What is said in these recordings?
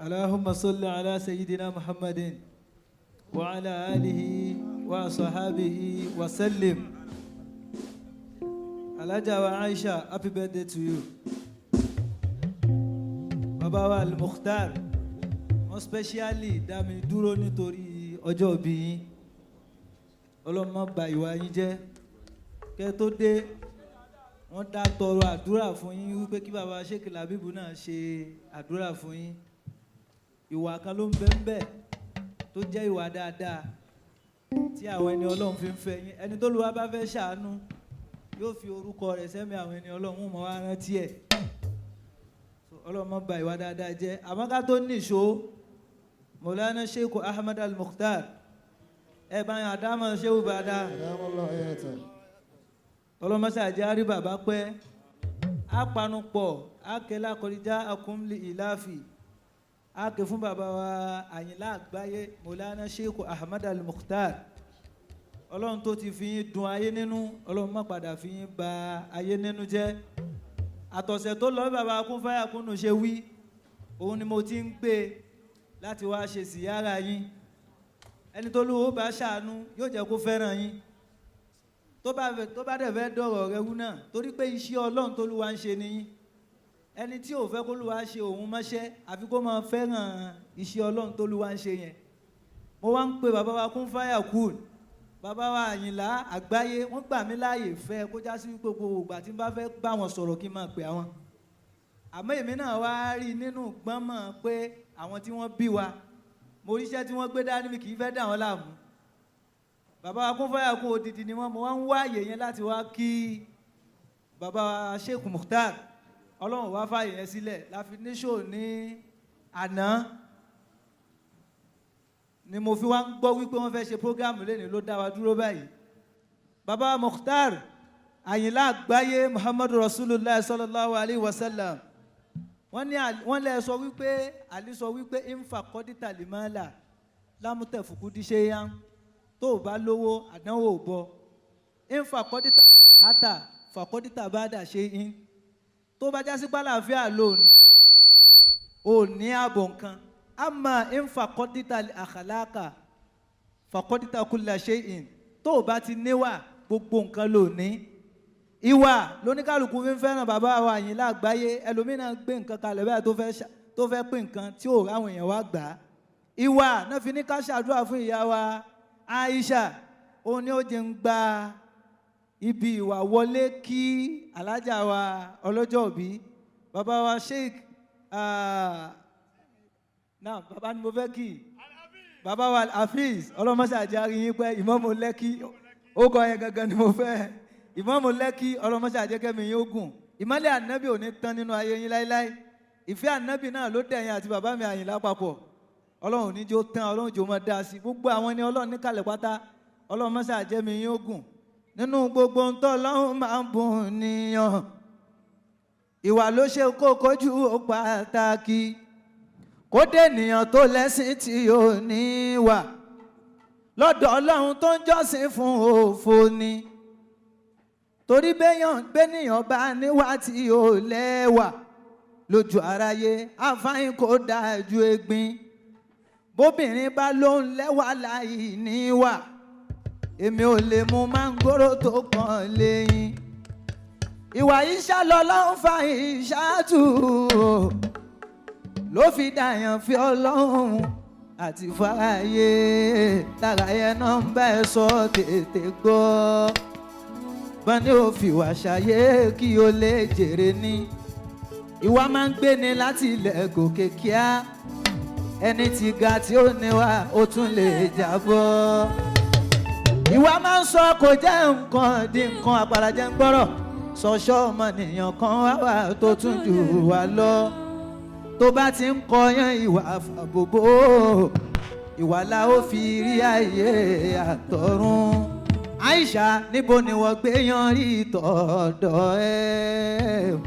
اللهم صل على سيدنا محمد وعلى آله وصحابه وسلم. Alhaja wa Aisha, happy birthday to you. Baba wa Al-Mukhtar, wọ́n specially dá mi dúró nítorí ọjọ́ ìbí yín. Ọlọ́run má bà ìwà yín jẹ́. Kẹ́ tó dé, wọ́n dá tọrọ àdúrà fún yín wípé kí baba Sheikh Labeeb náà ṣe àdúrà fún yín. Ìwà kan ló ń bẹ ńbẹ̀ tó jẹ́ ìwà dáadáa tí àwọn ẹni Ọlọ́run fi ń fẹ́ yín. Ẹni tó Olúwa bá fẹ́ ṣàánú yóò fi orúkọ rẹ̀ sẹ́mi àwọn ẹni Ọlọ́run mọ̀ wá rántí ẹ̀. Ọlọ́run má bà ìwà dáadáa jẹ́. Àmọ́ ká tó ní ìṣó, Maulana Sheikh Ahmad Al-Mukhtar, ẹ bá yàn àdámọ̀ Sheikh Bada. Ọlọ́run má ṣàjẹ́ àrí bàbá pẹ́. Á panu pọ̀, á kẹ́lá kọjá akúnlé ìláfì. Á ké fún bàbá wa Àyìnlá Àgbáyé, Maulana Sheikh Ahmad Al-Mukhtar. Ọlọ́run tó ti fi yín dùn ayé nínú, Ọlọ́run má padà fi yín bà ayé nínú jẹ́. Àtọ̀sẹ̀ tó lọ bàbá kún fáyà kúnnù ṣe wí, òun ni mo ti ń gbé láti wá ṣe síyára yín. Ẹni tó lówó bá ṣàánú yóò jẹ́ kó fẹ́ràn yín. Tó bá dẹ̀ fẹ́ dọ̀rọ̀ rẹ wú náà, torí pé iṣẹ́ Ọlọ́run tó lúwa ń ṣe nìyí. Ẹni tí ò fẹ́ kó lúwa ṣe òun mọ́ṣẹ́, àfi kó máa fẹ́ràn iṣẹ́ Ọlọ́run tó lúwa ń ṣe yẹn. Mo wá ń pe bàbá wa kún fáyà kúùn. Bàbá wa Àyìnlá Àgbáyé, wọ́n gbà mí láàyè fẹ́ kó já sí gbogbo ìgbà tí n bá fẹ́ bá wọn sọ̀rọ̀ kí n máa pè àwọn. Àmọ́ èmi náà wá rí nínú gbọ́nmọ̀ pé àwọn tí wọ́n bí wa, mo ríṣẹ́ tí wọ́n gbé dání mi kì í fẹ́ dà wọ́n láàmú. Bàbá wa kún fáyà kún odidi ni wọ́n, mo wá ń wá àyè yẹn láti wá kí bàbá wa Sheikh Mukhtar. Ọlọ́run wá fàyè yẹn sílẹ̀ láfi níṣò ní àná. Ni mo fi wá ń gbọ́ wípé wọ́n fẹ́ ṣe prógámù lẹ́ni ló dá wa dúró báyìí. Bàbá Mukhtar Àyìnlá Àgbáyé Muhammadu Rasulullah sallallahu alayhi wa sallam. Wọ́n lẹ́ sọ wípé, àlí sọ wípé ìfà kọ́dítà lìmọ́là lámútẹ̀ fùkú díṣe yán. Tó o bá lówó àdánwò bọ̀. Ìfà kọ́dítà hátà fàkọ́dítà bá dà ṣe yín. Tó bá jásí pálàfíà lónìí, ò ní ààbò nǹkan. Amma in faqadita al-akhlaqa faqadita kulla shay'in. Tó o bá ti níwà gbogbo nǹkan ló ní. Ìwà lóníkàlùkù fi ń fẹ́ràn bàbá wa Àyìnlá Àgbáyé. Ẹlòmínà gbé nǹkan kalẹ̀ báyìí tó fẹ́ pín nǹkan tí ò ráwọn èèyàn wá gbà á. Ìwà náà fi ní ká ṣàdúrà fún ìyá wa Aisha. Òun ni ó jẹ́ ń gba ibi ìwà wọlé kí alájà wa ọlọ́jọ́ òbí bàbá wa Sheikh náà bàbá ni mo fẹ́ kí bàbá wa Hafiz ọlọ́mọṣẹ́ àjẹrí yín pé Ìmáàmù Lẹ́kì ó kọ yẹn gangan ni mo fẹ́. Ìmáàmù Lẹ́kì ọlọ́mọṣẹ́ àjẹkẹ́mi yín ó gùn. Ìmọ́lẹ̀ ànábì ò ní tán nínú ayé yín láíláí. Ìfẹ́ ànábì náà ló dẹ̀yìn àti bàbá mi Àyìnlá papọ̀. Ọlọ́run ní jó tán, Ọlọ́run jò mọ́ dá sí. Gbogbo àwọn ẹni Ọlọ́run ní kalẹ̀ pátá ọlọ́mọṣẹ́ àjẹmi yín ó gùn. Nínú gbogbo ń tọ́ Ọlọ́run máa ń bùn níyàn. Ìwà ló ṣe kókó jù ó pàtàkì. Kódé ènìyàn tó lẹ́sìn tí ò ní wà lọ́dọ̀ Ọlọ́run tó ń jọ́sìn fún òfò ni. Torí béèyàn bá níwà tí ò lẹ́wà lójú aráyé àfáyín kò dáa ju egbin. Bóbìnrin bá lóun lẹ́wà láì níwà, èmi ò lè mú mángòrò tó kàn lẹ́yìn. Ìwà yìí ṣàlọ́lọ́run fa ìṣàtù ló fi dàyàn fi Ọlọ́run àti fààyè lára yẹn náà ń bá ẹ sọ tètè gbọ́. Bọ́n ní ó fi wà ṣàyè kí o lè jèrè ní. Ìwà máa ń gbéni láti ilẹ̀ gòkè kíá. Ẹni tí ga tí ó níwà ó tún lè jábọ́. Ìwà máa ń sọ kò jẹ́ nǹkan di nǹkan àpàràjẹ́ ń gbọ́rọ̀. Sọ̀ṣọ́ ọmọnìyàn kan wà tó tún jù wá lọ. Tó bá ti ń kọyán ìwà àfàbòbò, ìwà la ó fi rí ayé àtọ̀run. Aisha, níbo ni wọ́n gbé yan rí tọ̀dọ̀ ẹ?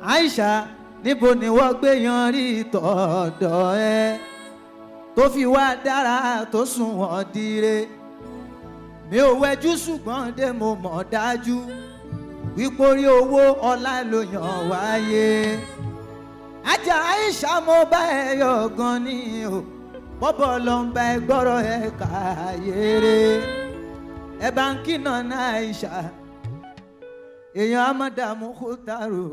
Aisha, níbo ni wọ́n gbé yan rí tọ̀dọ̀ ẹ? Tó fi wá dára tó sùn wọ́n dire. Mi ò wẹjú ṣùgbọ́n dé mo mọ̀ dájú wípé orí owó ọlá ló yàn wáyé. ajá Aisha mo bá ẹ yọ̀ gan ni o bọ́bọ̀ ló ń bá ẹ gbọ́rọ̀ ẹ káyéré ẹ bá ń kìnà náà Aisha èèyàn amádàmú Kútàrò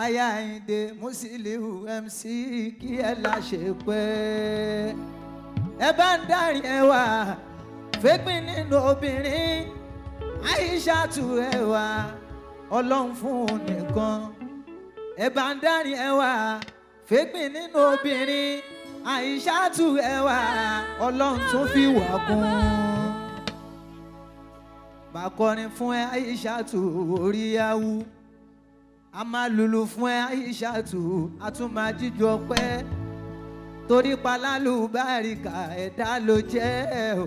aya Àyìndé Musiliu MC kí ẹ láṣẹ pẹ́ ẹ bá ń darí ẹ wá fẹ́gbìn nínú obìnrin Aisha tu ẹ wá ọlọ́run fún un nìkan ẹ bá ń darí ẹ wá fẹ́gbìn nínú obìnrin Aisha tu ẹ wá ọlọ́run tún fi wà kún máa kọrin fún ẹ Aisha tu orí awú a máa lùlù fún ẹ Aisha tu a tún máa jíjọ pẹ́ torí palálù báríkà ẹ̀dá ló jẹ́ o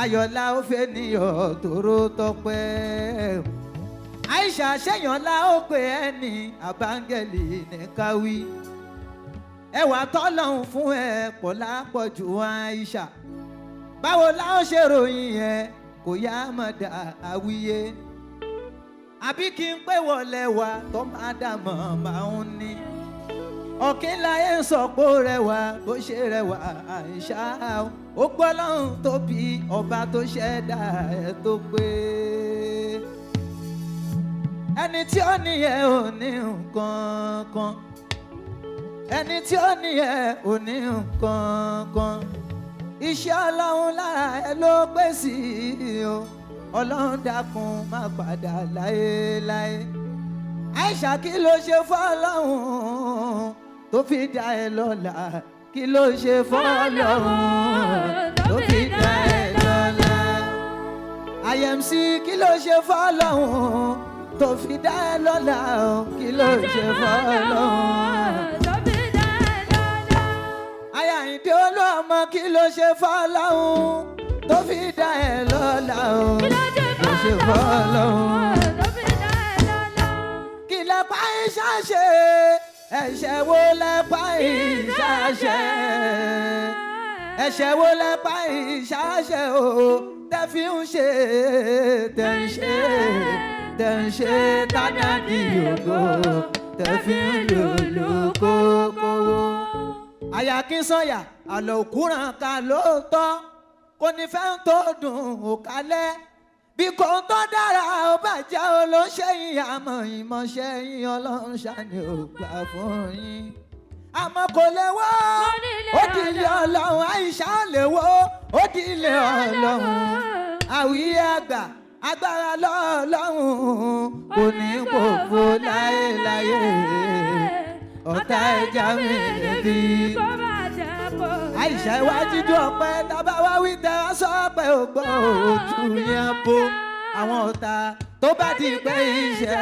ayọ̀lá ó fẹ́ níyọ̀ tóró tọpẹ́ Aisha ṣẹ́yànlá ó pè ẹ́ ní àbángẹ́lì ní káwí ẹwà tọ́lọ́hún fún ẹ pọ̀ lápọ̀jù Aisha báwo la ó ṣe ròyìn ẹ kò yá mọ̀ dá àwíyé àbí kí n pé wọlé wa tó máa dàmọ́ máa ń ní ọ̀kín láyé ń sọ pé ó rẹwà bó ṣe rẹwà Aisha ó gbọ́ lọ́hùn tó bí ọba tó ṣẹ̀dá ẹ̀ tó pé ẹni tí ó ní ẹ ò ní nǹkan kan ẹni tí ó ní ẹ ò ní nǹkan kan iṣẹ́ ọlọ́run lára ẹ ló pé sí o ọlọ́run dákun má padà láéláé Aisha kí ló ṣe fọ́lọ́run tó fi dá ẹ lọ́lá kí ló ṣe fọ́lọ́run tó fi dá ẹ lọ́lá IMC kí ló ṣe fọ́lọ́run tó fi dá ẹ lọ́lá kí ló ṣe fọ́lọ́run tó fi dá ẹ lọ́lá aya Àyìndé Olúọmọ kí ló ṣe fọ́lọ́run tó fi dá ẹ lọ́lá kí ló ṣe fọ́lọ́run tó fi dá ẹ lọ́lá kí lẹ pa Aisha ṣe ẹ̀ṣẹ̀ wo lẹ pa Aisha ṣe ẹ̀ṣẹ̀ wo lẹ pa Aisha ṣe o tẹ́ fi ń ṣe tẹ́ ń ṣe tánàdì ògo tẹ́ fi ń lòlò kókó. àyà kí sọ̀yà àlọ́ òkúràn ká lóòótọ́ kò ní fẹ́ tó dùn ó kálẹ̀ bí kò tó dára ó bàjẹ́ ó ló ń ṣe yín àmọ́ ìmọ̀ṣẹ́ yín ọlọ́run ṣàní ò gbà fún yín àmọ́ kò lè wọ́ ó di ilé ọlọ́run Aisha lè wọ́ ó di ilé ọlọ́run àwíyé àgbà agbára lọ́lọ́run kò ní kò fò láéláé ọ̀tá ẹja mi bí Aisha iwájú dún ọpẹ́ tábà wá wí tẹ wá sọ pé ó gbọ́ ojú yẹn bó àwọn ọ̀tá tó bá di pé iṣẹ́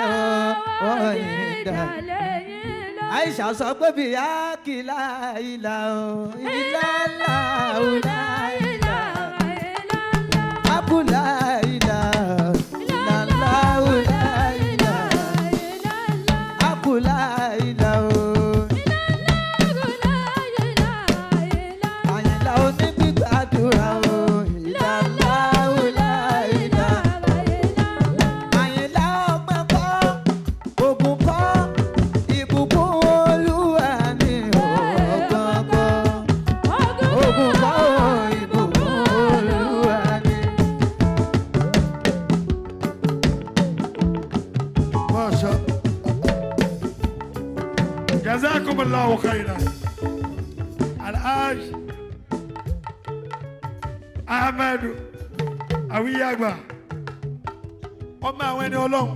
ọ̀yìn dà Aisha sọ pé bí a kì láìla o ìlà láìla ìlà abúlá ìlà ìlà láìla ìlà abúlá ìlà o. جزاكم الله خيرا. الحاج أحمد Awiyagba ọmọ àwọn ẹni Ọlọ́run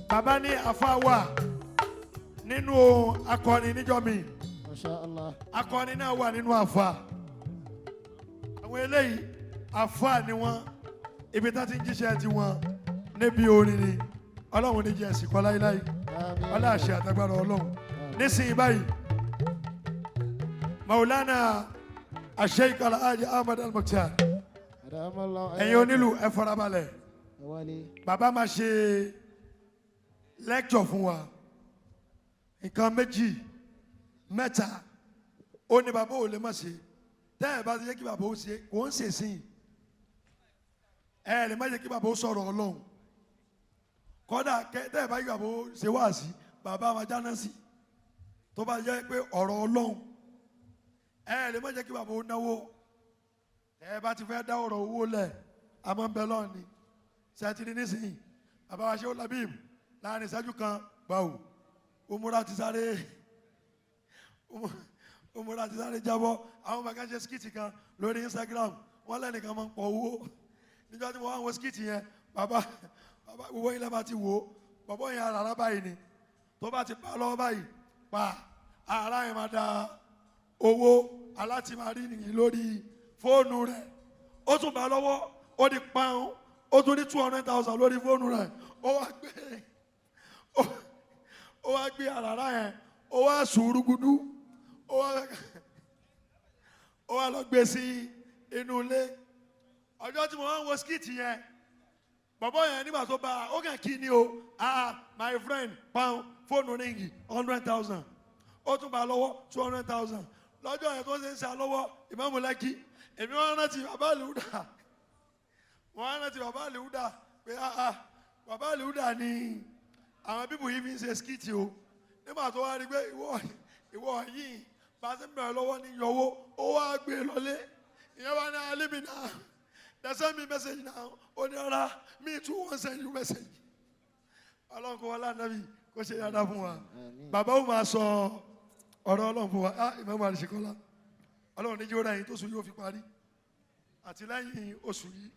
bàbá ní àfa wà nínú akọni níjọ́ mi akọni náà wà nínú àfa àwọn eléyìí àfa ni wọ́n ibi tá ti ń jíṣẹ́ ti wọn níbi orin ni Ọlọ́run ní jẹ́ ẹ̀sìn kọ́ láíláí ọlá àṣẹ àtagbára Ọlọ́run nísìnyí báyìí Maulana Sheikh Alhaji Ahmad Al-Mukhtar ẹ̀yin onílù ẹ farabalẹ̀ bàbá máa ṣe lẹ́kṣọ̀ fún wa nǹkan méjì mẹ́ta ó ní bàbá ò lè má ṣe tẹ́ ẹ̀ bá ti jẹ́ kí bàbá ó ṣe kò ń ṣe sí ẹ̀ lè má jẹ́ kí bàbá ó sọ̀rọ̀ Ọlọ́run kọ́dà tẹ́ ẹ̀ bá kí bàbá ó ṣe wáàsí bàbá máa jáná sí tó bá jẹ́ pé ọ̀rọ̀ Ọlọ́run ẹ lè má jẹ́ kí bàbá ó náwó ẹ bá ti fẹ́ dá ọ̀rọ̀ owó lẹ̀ a máa ń bẹ lọ́ọ̀ ni ṣètìlí nísìnyí bàbá wa ṣe ó Labib láàrin ìṣẹ́jú kan gbàù òmùra ti sáré jábọ́ àwọn bàbá kan ṣe skiti kan lórí Instagram wọ́n lẹ́nìkan máa ń pọ̀ owó níjọ́ tí mo wá ń wo skiti yẹn bàbá gbogbo ilẹ̀ bá ti wò ó bàbá yẹn ara báyìí ni tó bá ti pa lọ́wọ́ báyìí pa ara yẹn máa da owó alátimárí nìyí lórí fóònù rẹ̀ ó tún bá lọ́wọ́ ó di pàun ó tún ní 200,000 lórí fóònù rẹ̀ ó wá gbé àràrá yẹn ó wá sùúrù gudu ó wá lọ gbé sí inú ilé ọjọ́ tí mo wá ń wo skiti yẹn bàbá yẹn nígbà tó bá ó kàn kí ni o my friend pound fóònù ríngì 100,000 ó tún bá lọ́wọ́ 200,000 lọ́jọ́ yẹn tó ń ṣe ń ṣe lọ́wọ́ ìmáàmù Lẹ́kì èmi wọn rántí bàbá àlùdà pé bàbá àlùdà ni àwọn bíbù yìí fi ń ṣe skiti o nígbà tó wá rí pé ìwọ yìí bá ti ń bẹ̀rẹ̀ lọ́wọ́ ní yọwọ́ ó wá gbé lọlé ìyẹn wá ní alíbi náà they send me message now ó ní ọ̀rá me too wọ́n send you message ọlọ́run kò wọ́n lánàbí kó ṣe yàrá fún wa bàbá ó máa sọ ọ̀rọ̀ ọlọ́run fún wa Ìmáàmù Àlìṣekọ́lá ọlọ́run níjó rẹ̀ yìí tó sùn yóò fi parí àti lẹ́yìn oṣù yìí